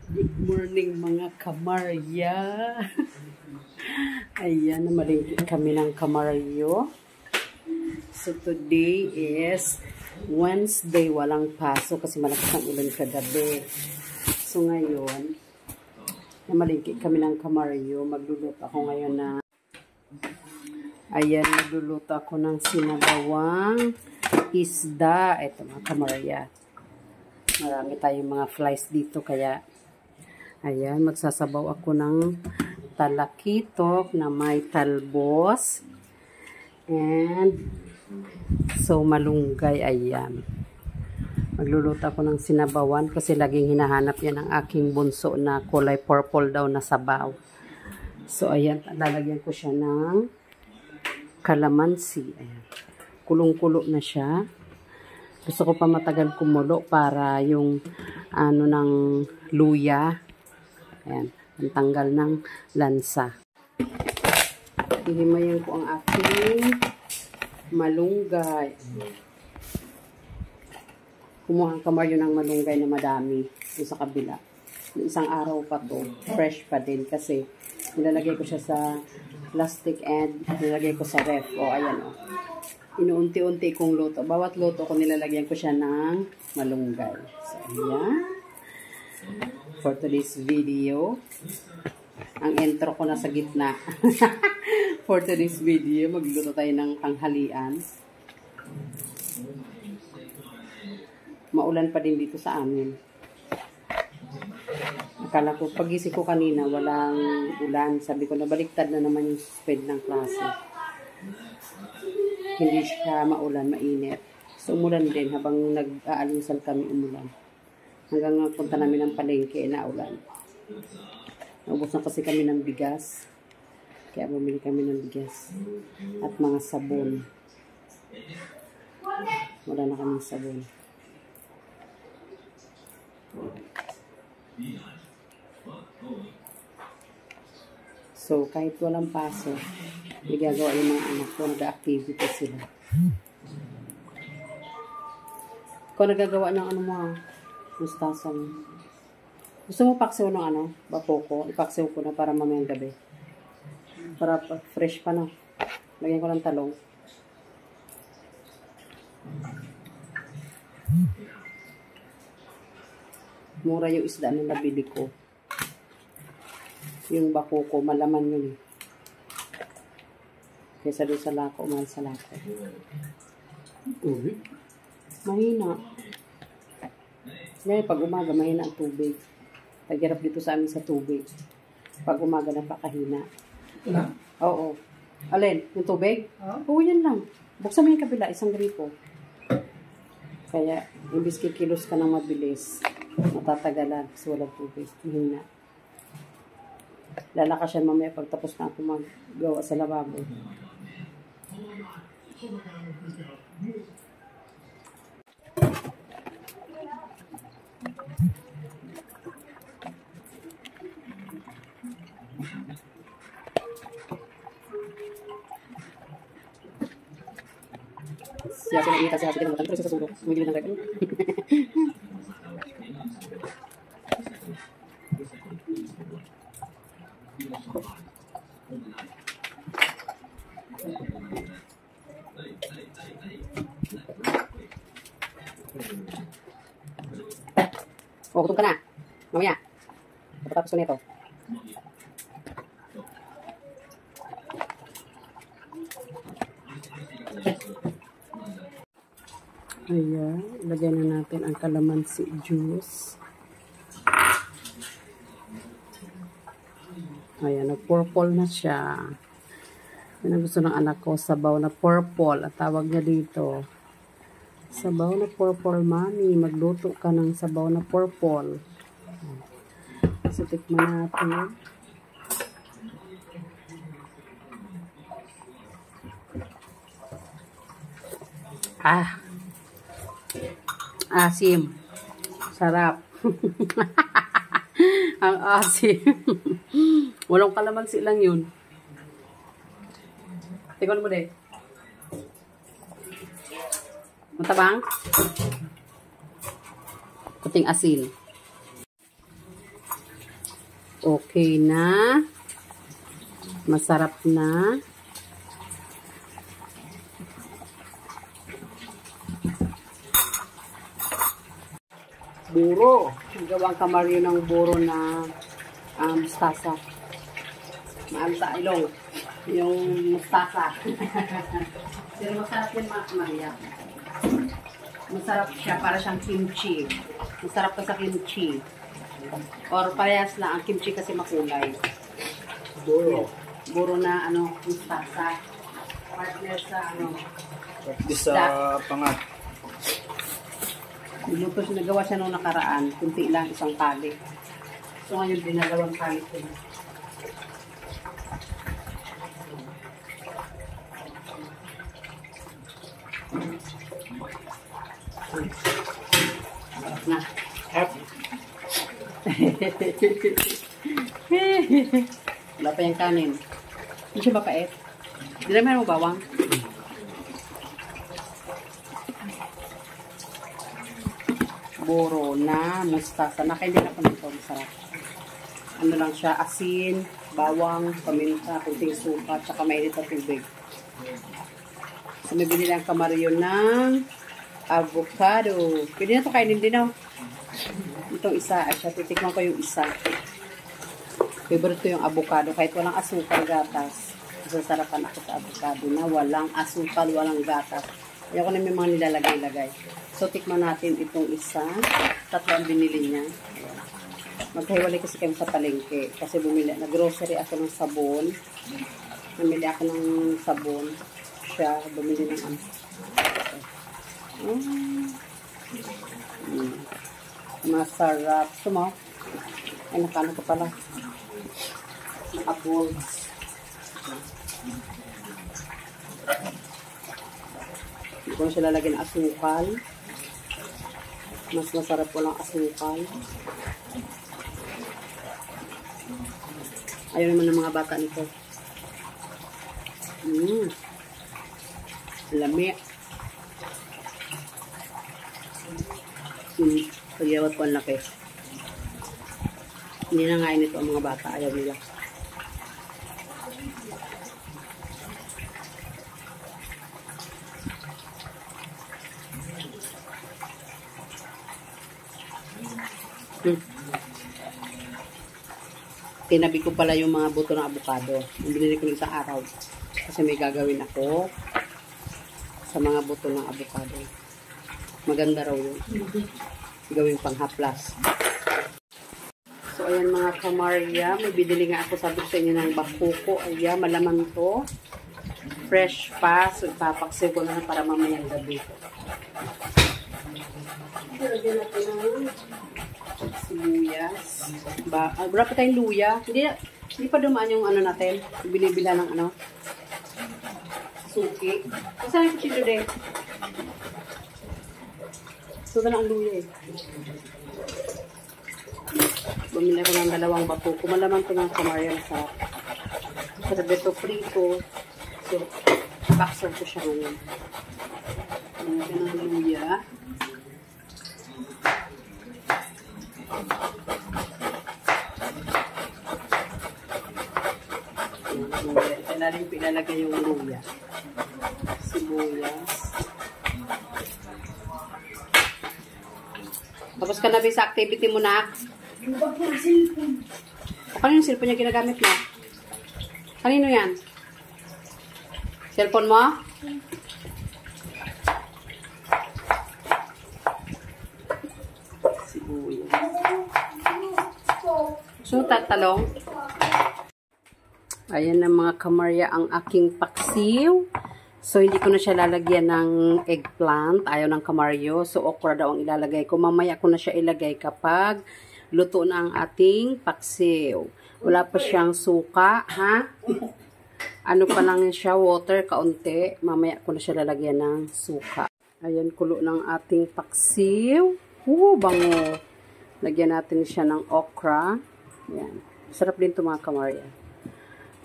Good morning mga kamarya. Ayan, namalingkit kami ng kamaryo. So today is Wednesday, walang pasok kasi malakas ang ulan kagabi. So ngayon, namalingkit kami ng kamaryo. Magluluto ako ngayon na ayan, magluluto ako ng sinabawang isda. Ito mga kamarya. Marami tayong mga flies dito kaya ayan, magsasabaw ako ng talakitok na may talbos and so malunggay. Ayan, magluluto ako ng sinabawan kasi laging hinahanap yan ng aking bunso na kulay purple daw na sabaw. So ayan, lalagyan ko siya ng kalamansi. Ayan, kulong-kulo na siya. Gusto ko pa matagal kumulo para yung ano ng luya. Ayan, ang tanggal ng lansa. Hihimayin ko ang aking malunggay. Kumuha ang kamaryo ng malunggay na madami sa kabila. Isang araw pa to, fresh pa din kasi nilalagay ko siya sa plastic and nilalagay ko sa ref. O ayan o. Inuunti-unti kong luto. Bawat luto ko nilalagyan ko siya ng malunggay. So, ayan. For today's video, ang intro ko na sa gitna. For today's video, magluluto tayo ng tanghalian. Maulan pa din dito sa amin. Akala ko, pagising ko kanina, walang ulan. Sabi ko, nabaliktad na naman yung speed ng klase. Hindi siya maulan, mainit. So, umulan din habang nag-aalusal kami umulan. Hanggang punta namin ng palengke na ulan. Naubos na kasi kami ng bigas. Kaya bumili kami ng bigas. At mga sabon. Wala na kaming sabon. So, kahit walang paso, nagagawa yung mga anak ko, nag-activity sila. Kung nagagawa ng ano mo, mustasa mo. Gusto mo paksiw ng ano, bapoko? Ipaksiw ko na para mamayang gabi. Para fresh pa na. Lagyan ko ng talong. Mura yung isda na nabili ko. Yung bakoko, malaman yun eh. Kaysa doon sa lako, mahal sa lako. Mahina. Ngayon, pag umaga, mahina ang tubig. Naghirap dito sa amin sa tubig. Pag umaga, napakahina. Oo. Alin? Yung tubig? Oo, yan lang. Buksan mo yung kabila, isang gripo. Kaya, imbis kikilos ka ng mabilis, matatagalan kasi walang tubig. Mahina. Lalakas yan mamaya pagtapos na ako maggawa sa lababo. Siya pinakita siya kita matang terus sa sulok. Umigil ng record. Oh, gutom ka na. Mamaya. Pagkatapos ko nito. Ayan, ilagay na natin ang kalamansi juice. Ayan, nag-purple na siya. Yan ang gusto ng anak ko, sabaw na purple. At tawag niya dito, sabaw na purple, mami. Magluto ka ng sabaw na purple. So, tikman natin. Asim. Sarap. Ang asim. Walang kalamansi lang yun. Tikman mo din. Matabang? Puting asin. Okay na. Masarap na. Buro. Gawang kamaryo ng buro na mustasa. Maalta ilong. Yung mustasa. Pero masarap yun mga kamarya. Masarap siya. Para siyang kimchi. Masarap ka sa kimchi. Or parehas lang. Ang kimchi kasi makulay. Buro. Buro na mustasa. Partner sa Sa pangat. Niluto siya, nagawa siya nung nakaraan. Kunti lang, isang tali. So ngayon, dinalawang tali ko na. Na. Wala pa yung kanin. Hindi siya mapait. Dinamihan mo bawang. Buro na mustasa. Nakainin ako nito. Masarap. Ano lang siya, asin, bawang, paminta, kunting suka, tsaka mainit na tubig. So, may binili ang kamaryo ng avocado. Pwede na ito kainin din, oh. Itong isa. At siya, titikman ko yung isa. Favorite ko yung avocado. Kahit walang asukal, gatas. Masasarapan ako sa avocado na walang asukal, walang gatas. Ayoko na may mga nilalagay-lagay. So, tikman natin itong isa. Tatlo ang binili niya. Magkahiwalay kasi kami sa palengke. Kasi bumili. Nag-grocery ako ng sabon. Namili ako ng sabon. Siya, bumili ng masarap. Sumo. Ay, nakano ko pala. Naka-balls. Hindi ko na siya lalagyan ng asukal. Mas masarap po lang asukal. Ayaw naman ng mga bata nito. Lami. Pagyawat ko ang laki. Hindi na ngayon ito ang mga bata. Ayaw nila. Tinabi ko pala yung mga buto ng avocado. Binili ko ng isang araw. Kasi may gagawin ako sa mga buto ng avocado. Maganda raw yun. Gawin pang haplas. So, ayan mga kamarya. May bidili nga ako, sabi ko sa inyo ng bakuko. Ayan, malaman to. Fresh pa. So, ipapaksiw ko na para mamayang gabi. Lagyan natin ng sibuyas. Wala pa tayong luya. Hindi pa dumaan yung natin. Binibila ng suki. Saan yung kuchilyo din? Suga na ang luya eh. Bumili ako ng dalawang bako. Kumalaman ko ng kamarya na sarap. Sarap ito prito. So, baksan ko siya ngayon. Lagyan ng luya. Ilalim pinalagay yung luya. Sibuyas. Tapos ka na ba sa activity mo na? Kanino yung cellphone niya ginagamit mo? Kanino yan? Cellphone mo? Sibuyas. So, tatalong. Ayan na mga kamarya ang aking paksiw. So, hindi ko na siya lalagyan ng eggplant. Ayaw ng kamaryo. So, okra daw ang ilalagay ko. Mamaya ko na siya ilagay kapag luto na ang ating paksiw. Wala pa siyang suka, ha? Ano pa lang siya, water, kaunti. Mamaya ko na siya lalagyan ng suka. Ayan, kulo ng ating paksiw. Bango. Lagyan natin siya ng okra. Ayan. Sarap din ito mga kamarya.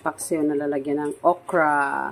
Paksiw na lalagyan ng okra.